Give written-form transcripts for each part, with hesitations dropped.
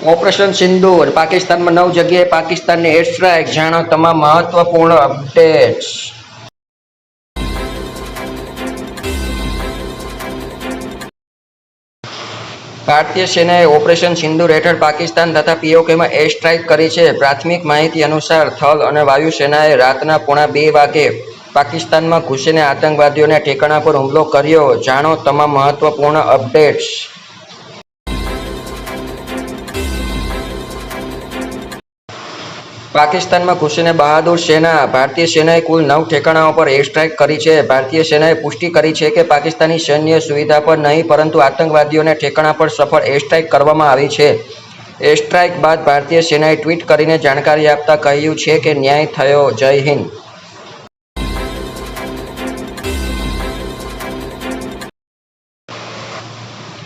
Operation સિંદૂર, પાકિસ્તાનમાં 9 જગ્યાએ પાકિસ્તાનની એર સ્ટ્રાઇક, જાણો તમામ મહત્વપૂર્ણ અપડેટ્સ। ભારતીય સેનાએ ઓપરેશન સિંદૂર હેઠળ પાકિસ્તાન તથા પીઓકેમાં એર સ્ટ્રાઇક કરી છે। પ્રાથમિક માહિતી અનુસાર થલ અને વાયુ સેનાએ રાતના 1:30 વાગે પાકિસ્તાનમાં ઘૂસીને આતંકવાદીઓના ઠેકાણા પર હુમલો કર્યો, જાણો તમામ મહત્વપૂર્ણ અપડેટ્સ। પાકિસ્તાનમાં ઘૂસીને બહાદુર સેના, ભારતીય સેનાએ કુલ 9 ઠેકાણાઓ પર એર સ્ટ્રાઇક કરી છે। ભારતીય સેનાએ પુષ્ટિ કરી છે કે પાકિસ્તાની સૈન્ય સુવિધા પર નહીં પરંતુ આતંકવાદીઓના ઠેકાણા પર સફળ એર સ્ટ્રાઇક કરવામાં આવી છે। એર સ્ટ્રાઇક બાદ ભારતીય સેનાએ ટ્વીટ કરીને જાણકારી આપતા કહ્યું છે કે ન્યાય થયો। જય હિન્દ।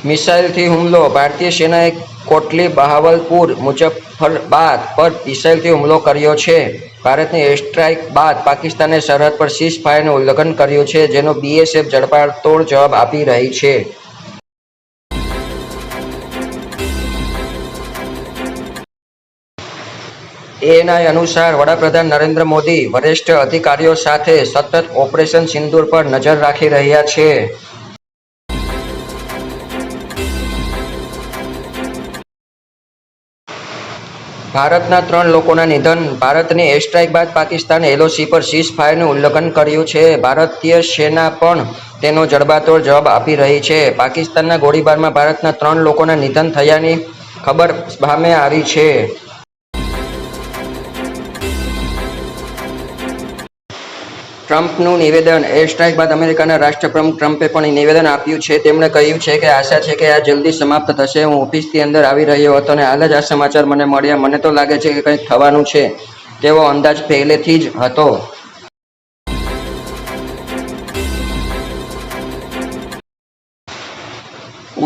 મિસાઇલથી હુમલો, ભારતીય સેનાએ કોટલી, બહાવલપુર, મુઝફ્ફરાબાદ પર મિસાઇલથી હુમલો કર્યો છે। ભારતની એર સ્ટ્રાઇક બાદ પાકિસ્તાને સરહદ પર સીઝ ફાયરનું ઉલ્લંઘન કર્યું છે, જેનો બીએસએફ જડબાતોડ જવાબ આપી રહી છે। એએનઆઈ અનુસાર વડાપ્રધાન નરેન્દ્ર મોદી વરિષ્ઠ અધિકારીઓ સાથે સતત ઓપરેશન સિંદૂર પર નજર રાખી રહ્યા છે। ભારતના 3 લોકોના નિધન, ભારતની એર સ્ટ્રાઇક બાદ પાકિસ્તાને એલઓસી પર સીઝ ફાયરનું ઉલ્લંઘન કર્યું છે। ભારતીય સેના પણ તેનો જડબાતોડ જવાબ આપી રહી છે। પાકિસ્તાનના ગોળીબારમાં ભારતના 3 લોકોના નિધન થયાની ખબર સામે આવી છે। ટ્રમ્પનું નિવેદન, એર સ્ટ્રાઇક બાદ અમેરિકાના રાષ્ટ્રપ્રમુખ ટ્રમ્પે પણ નિવેદન આપ્યું છે। તેમણે કહ્યું છે કે આશા છે કે આ જલ્દી સમાપ્ત થશે। હું ઓફિસથી અંદર આવી રહ્યો હતો અને હાલ જ આ સમાચાર મને મળ્યા। મને તો લાગે છે કે કંઈક થવાનું છે, તેવો અંદાજ પહેલેથી જ હતો।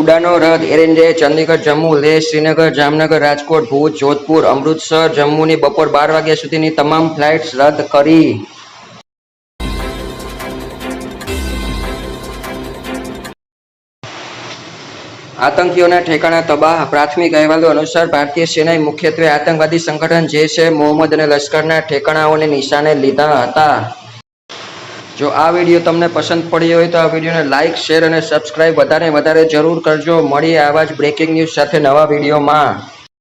ઉડાનો રદ, એર ઇન્ડિયાએ ચંદીગઢ, જમ્મુ, લેહ, શ્રીનગર, જામનગર, રાજકોટ, ભુજ, જોધપુર, અમૃતસર, જમ્મુની બપોર 12 વાગ્યા સુધીની તમામ ફ્લાઇટ્સ રદ કરી। આતંકીઓના ઠેકાણા તબાહ, પ્રાથમિક અહેવાલો અનુસાર ભારતીય સેનાએ મુખ્યત્વે આતંકવાદી સંગઠન જૈશ-એ-મોહમ્મદ અને લશ્કરના ઠેકાણાઓને નિશાને લીધા હતા। જો આ વિડીયો તમને પસંદ પડ્યો હોય તો આ વિડીયોને લાઇક, શેર અને સબસ્ક્રાઇબ વધારે જરૂર કરજો। મળીએ આવા જ બ્રેકિંગ ન્યૂઝ સાથે નવા વિડીયોમાં।